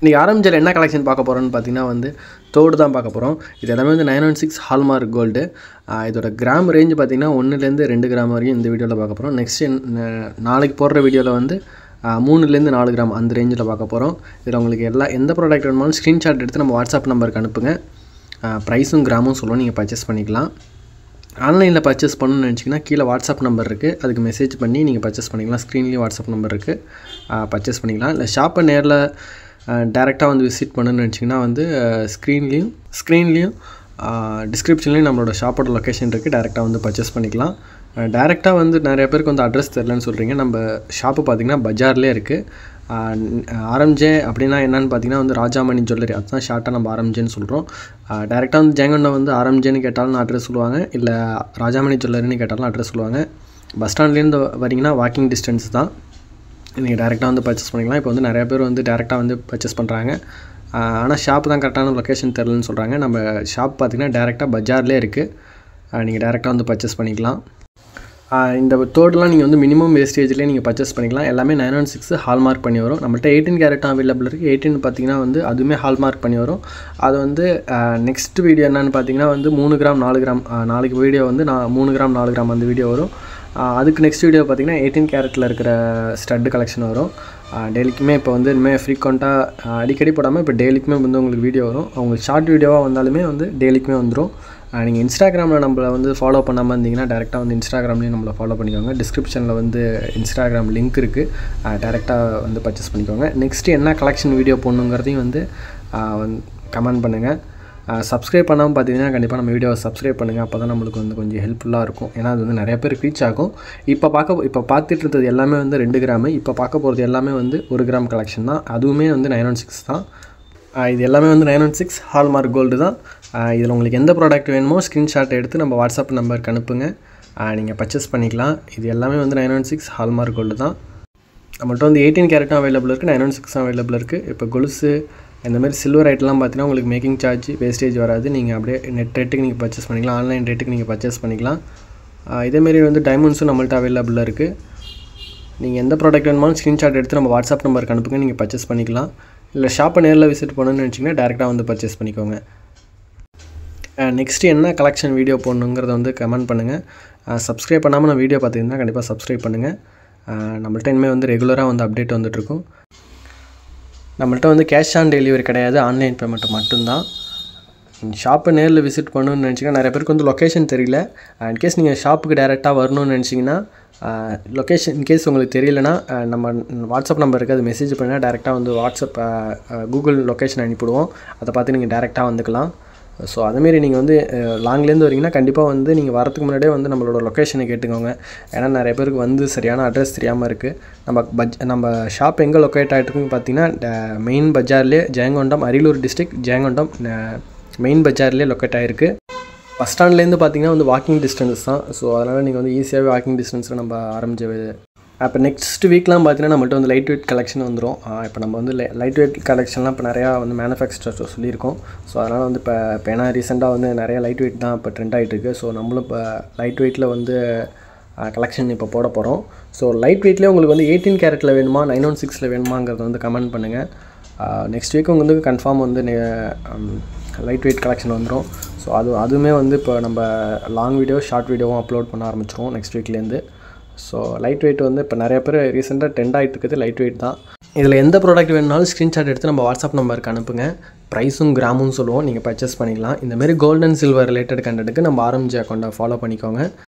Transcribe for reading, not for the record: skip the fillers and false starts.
இன்றைக்கி ஆரம்பிச்சல் என்ன கலெக்ஷன் பார்க்க போகிறோன்னு பார்த்தீங்கன்னா வந்து தோடு தான் பார்க்க போகிறோம். இது எல்லாமே வந்து 916 ஹால்மார்க் கோல்டு. இதோட கிராம் ரேஞ்சு பார்த்திங்கன்னா 1லேருந்து 2 கிராம் வரைக்கும் இந்த வீடியோவில் பார்க்க போகிறோம். நெக்ஸ்ட் நாளைக்கு போடுற வீடியோவில் வந்து 3லேருந்து 4 கிராம் அந்த ரேஞ்சில் பார்க்க போகிறோம். இதில் உங்களுக்கு எந்த ப்ராடக்ட் வேணுமாலும் ஸ்க்ரீன்ஷாட் எடுத்து நம்ம வாட்ஸ்அப் நம்பருக்கு அனுப்புங்க. ப்ரைஸும் கிராமும் சொல்லுவோம், நீங்கள் பர்ச்சேஸ் பண்ணிக்கலாம். ஆன்லைனில் பர்ச்சேஸ் பண்ணணும்னு நினச்சிங்கன்னா கீழே வாட்ஸ்அப் நம்பர் இருக்குது, அதுக்கு மெசேஜ் பண்ணி நீங்கள் பர்ச்சேஸ் பண்ணிக்கலாம். ஸ்க்ரீன்லேயும் வாட்ஸ்அப் நம்பர் இருக்குது, பர்ச்சேஸ் பண்ணிக்கலாம். இல்லை ஷாப்பை நேரில் டேரெக்டாக வந்து விசிட் பண்ணணும்னு நினச்சிங்கன்னா வந்து ஸ்க்ரீன்லேயும் டிஸ்கிரிப்ஷன்லேயும் நம்மளோட ஷாப்போட லொக்கேஷன் இருக்குது, டேரெக்டாக வந்து பர்ச்சேஸ் பண்ணிக்கலாம். டேரெக்டாக வந்து நிறைய பேருக்கு வந்து அட்ரஸ் தெரிலன்னு சொல்கிறீங்க. நம்ம ஷாப்பு பார்த்திங்கன்னா பஜார்லேயே இருக்குது. ஆரம்ஜே அப்படின்னா என்னென்னு பார்த்தீங்கன்னா வந்து ராஜாமணி ஜுவல்லரி, அதுதான் ஷார்ட்டாக நம்ம ஆரம்ஜேன்னு சொல்கிறோம். டேரெக்டாக வந்து ஜெயங்கொண்டம் வந்து ஆரம்ஜேன்னு கேட்டாலும் அட்ரஸ் சொல்லுவாங்க, இல்லை ராஜாமணி ஜுவல்லரின்னு கேட்டாலும் அட்ரஸ் சொல்லுவாங்க. பஸ் ஸ்டாண்ட்லேருந்து வரீங்கன்னா வாக்கிங் டிஸ்டன்ஸ் தான், நீங்கள் டேரெக்டாக வந்து பர்ச்சேஸ் பண்ணிக்கலாம். இப்போ வந்து நிறைய பேர் வந்து டேரெக்டாக வந்து பர்ச்சேஸ் பண்ணுறாங்க. ஆனால் ஷாப்பு தான் கரெக்டான லொக்கேஷன் தெரிலன்னு சொல்கிறாங்க. நம்ம ஷாப் பார்த்திங்கன்னா டேரெக்டாக பஜார்லேயே இருக்குது, நீங்கள் டேரெக்டாக வந்து பர்ச்சேஸ் பண்ணிக்கலாம். இந்த தோடுலாம் நீங்கள் வந்து மினிமம் வேஸ்டேஜ்லேயே நீங்கள் பர்ச்சேஸ் பண்ணிக்கலாம். எல்லாமே 916 ஹால்மார்க் பண்ணி வரும். நம்மள்ட்ட 18 கேரட்டும் அவைலபிள் இருக்குது. 18 பார்த்திங்கன்னா வந்து அதுவுமே ஹால்மார்க் பண்ணி வரும். அது வந்து நெக்ஸ்ட் வீடியோ என்னென்னு பார்த்தீங்கன்னா வந்து 3 கிராம் 4 கிராம் நாளைக்கு வீடியோ வந்து 3 கிராம் 4 கிராம் அந்த வீடியோ வரும். அதுக்கு நெக்ஸ்ட் வீடியோ பார்த்திங்கன்னா 18 கேரட்டில் இருக்கிற ஸ்டட்டு கலெக்ஷன் வரும். டெய்லிக்குமே இப்போ வந்து இனிமேல் ஃப்ரீக்வெண்ட்டாக அடிக்கடி போடாமல் இப்போ டெய்லிக்குமே வந்து உங்களுக்கு வீடியோ வரும். உங்களுக்கு ஷார்ட் வீடியோவாக வந்தாலுமே வந்து டெய்லிக்குமே வந்துடும். நீங்கள் இன்ஸ்டாகிராமில் நம்மளை வந்து ஃபாலோ பண்ணாமல் இருந்தீங்கன்னா டேரெக்டாக வந்து இன்ஸ்டாகிராம்லேயும் நம்மளை ஃபாலோ பண்ணிக்கோங்க. டிஸ்கிரிப்ஷனில் வந்து இன்ஸ்டாகிராம் லிங்க் இருக்குது, டேரெக்டாக வந்து பர்ச்சேஸ் பண்ணிக்கோங்க. நெக்ஸ்ட்டு என்ன கலெக்ஷன் வீடியோ போடணுங்கிறதையும் வந்து கமெண்ட் பண்ணுங்கள். சப்ஸ்கிரைப் பண்ணாமல் பார்த்தீங்கன்னா கண்டிப்பாக நம்ம வீடியோவை சப்ஸ்கிரைப் பண்ணுங்கள். அப்போ தான் நம்மளுக்கு வந்து கொஞ்சம் ஹெல்ப்ஃபுல்லாக இருக்கும். ஏன்னா அது வந்து நிறைய பேர் ரீச் ஆகும். இப்போ பார்த்துட்டு இருந்தது எல்லாமே வந்து 2 கிராமு, இப்போ பார்க்க போகிறது எல்லாமே வந்து 1 கிராம் கலெக்ஷன் தான். அதுவுமே வந்து 916 தான். இது எல்லாமே வந்து 916 ஹால்மார்க் கோல்டு தான். இதில் உங்களுக்கு எந்த ப்ராடக்ட் வேணுமோ ஸ்க்ரீன்ஷாட் எடுத்து நம்ம வாட்ஸ்அப் நம்பருக்கு அனுப்புங்க, நீங்கள் பர்ச்சேஸ் பண்ணிக்கலாம். இது எல்லாமே வந்து 916 ஹால்மார்க் கோல்டு தான். நம்மள்ட்ட வந்து 18 கேரட்டும் அவைலபிள் இருக்குது, 916 அவைலபிள் இருக்குது. இப்போ கொலுசு இந்தமாதிரி சில்வர் ஐட்டெலாம் பார்த்தீங்கன்னா உங்களுக்கு மேக்கிங் சார்ஜ் வேஸ்டேஜ் வராது. நீங்கள் அப்படியே நெட் ரேட்டுக்கு நீங்கள் பர்ச்சேஸ் பண்ணிக்கலாம், ஆன்லைன் ரேட்டுக்கு நீங்கள் பர்ச்சேஸ் பண்ணிக்கலாம். இதேமாரி வந்து டைமண்ட்ஸும் நம்மள்ட்ட அவைலபிளாக இருக்குது. நீங்கள் எந்த ப்ராடக்ட் வேணுமாலும் ஸ்க்ரீன்ஷாட் எடுத்து நம்ம வாட்ஸ்அப் நம்பருக்கு அனுப்புங்க, நீங்கள் பர்ச்சேஸ் பண்ணிக்கலாம். இல்லை ஷாப்பை நேரில் விசிட் பண்ணணும்னு நினச்சிங்கன்னா டேரெக்டாக வந்து பர்ச்சேஸ் பண்ணிக்கோங்க. நெக்ஸ்ட்டு என்ன கலெக்ஷன் வீடியோ போடணுங்கிறத வந்து கமெண்ட் பண்ணுங்கள். சப்ஸ்கிரைப் பண்ணாமல் நான் வீடியோ பார்த்திங்கன்னா கண்டிப்பாக சப்ஸ்கிரைப் பண்ணுங்கள். நம்மள்ட்ட இனிமேல் வந்து ரெகுலராக வந்து அப்டேட் வந்துட்டுருக்கும். நம்மள்ட்ட வந்து கேஷ் ஆன் டெலிவரி கிடையாது, ஆன்லைன் பேமெண்ட் மட்டும்தான். ஷாப்பை நேரில் விசிட் பண்ணணும்னு நினச்சிங்கன்னா நிறைய பேருக்கு வந்து லொக்கேஷன் தெரியல. இன்கேஸ் நீங்கள் ஷாப்புக்கு டேரெக்டாக வரணும்னு நினச்சிங்கன்னா லொக்கேஷன் இன்கேஸ் உங்களுக்கு தெரியலனா நம்ம வாட்ஸ்அப் நம்பருக்கு அது மெசேஜ் பண்ணால் டேரெக்டாக வந்து வாட்ஸ்அப் கூகுள் லொக்கேஷன் அனுப்பிவிடுவோம், அதை பார்த்து நீங்கள் டேரெக்டாக வந்துக்கலாம். ஸோ அதுமாரி நீங்கள் வந்து லாங்லேருந்து வரீங்கன்னா கண்டிப்பாக வந்து நீங்கள் வரதுக்கு முன்னாடியே வந்து நம்மளோட லொக்கேஷனை கேட்டுக்கோங்க. ஏன்னா நிறைய பேருக்கு வந்து சரியான அட்ரஸ் தெரியாமல் இருக்குது. நம்ம ஷாப் எங்கே லொக்கேட் ஆகிட்டுருக்குன்னு பார்த்தீங்கன்னா மெயின் பஜார்லேயே ஜெயங்கொண்டம், அரியலூர் டிஸ்ட்ரிக்ட் ஜெயங்கொண்டம் மெயின் பஜார்லேயே லொக்கேட் ஆகிருக்கு. பஸ் ஸ்டாண்ட்லேருந்து பார்த்தீங்கன்னா வந்து வாக்கிங் டிஸ்டன்ஸ் தான். ஸோ அதனால் நீங்கள் வந்து ஈஸியாகவே வாக்கிங் டிஸ்டன்ஸில் நம்ம ஆரம்பிச்சது. இப்போ நெக்ஸ்ட் வீக்லாம் பார்த்தீங்கன்னா நம்மள்ட்ட வந்து லைட் வெயிட் கலெக்ஷன் வந்துடும். இப்போ நம்ம வந்து லைட் வெயிட் கலெக்ஷன்லாம் இப்போ நிறையா வந்து மேனுஃபேக்சரர்ஸ் சொல்லியிருக்கோம். ஸோ அதனால் வந்து இப்போ ஏன்னா ரீசெண்டாக வந்து நிறையா லைட் வெயிட் தான் இப்போ ட்ரெண்ட் ஆகிட்டு இருக்குது. ஸோ நம்மளும் இப்போ லைட் வெயிட்டில் வந்து கலெக்ஷன் இப்போ போட போகிறோம். ஸோ லைட் வெயிட்லேயே உங்களுக்கு வந்து 18 கேரட்டில் வேணுமா 916 வேணுமாங்கிறத வந்து கமெண்ட் பண்ணுங்கள். நெக்ஸ்ட் வீக் உங்களுக்கு வந்து கன்ஃபார்ம் வந்து லைட் வெயிட் கலெக்ஷன் வந்துடும். ஸோ அதுவுமே வந்து இப்போ நம்ம லாங் வீடியோ ஷார்ட் வீடியோவும் அப்லோட் பண்ண ஆரம்பிச்சிருவோம் நெக்ஸ்ட் வீக்லேருந்து. ஸோ லைட் வெயிட் வந்து இப்போ நிறைய பேர் ரீசெண்டாக ட்ரெண்ட் ஆகிட்டு இருக்குது லைட் வெயிட் தான். இதில் எந்த ப்ராடக்ட் வேணுனாலும் ஸ்க்ரீன்ஷாட் எடுத்து நம்ம வாட்ஸ்அப் நம்பருக்கு அனுப்புங்க, ப்ரைஸும் கிராமும் சொல்லுவோம், நீங்கள் பர்ச்சேஸ் பண்ணிக்கலாம். இந்தமாரி கோல்டு அண்ட் சில்வர் ரிலேட்டட் கண்டென்ட்டுக்கு நம்ம ஆரம்பிச்ச அக்கௌண்ட்டை ஃபாலோ பண்ணிக்கோங்க.